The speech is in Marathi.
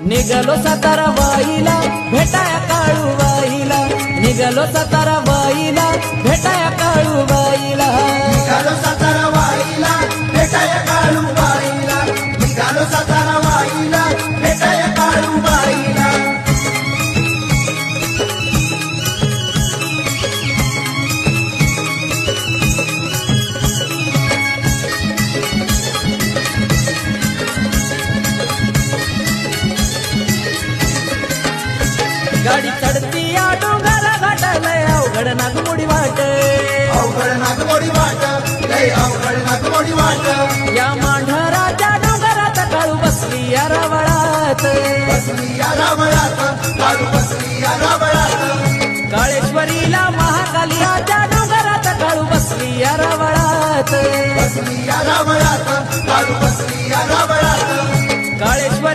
निघालो सातारा बाईला भेटाया काळूबाईला, निघालो सातारा बाईला भेटाया काळूबाईला, निघालो सातारा वाईला भेटाया काळूबाईला, निघालो सातारा वाईला भेटाया काळूबाईला. गाडी चढती या डोंगरा घाटालय अवघड नागमोडी वाट, अवघड नागमोडी वाट, लय अवघड नागमोडी वाट. या मांढराच्या डोंगरात काळू बसली या रावळात, बसली या रावळात, काळू बसली या रावळात. काळेश्वरीला महाकालीच्या डोंगरात काळू बसली या रावळात, बसली या रावळात, काळू बसली या रावळात. काळेश्वरी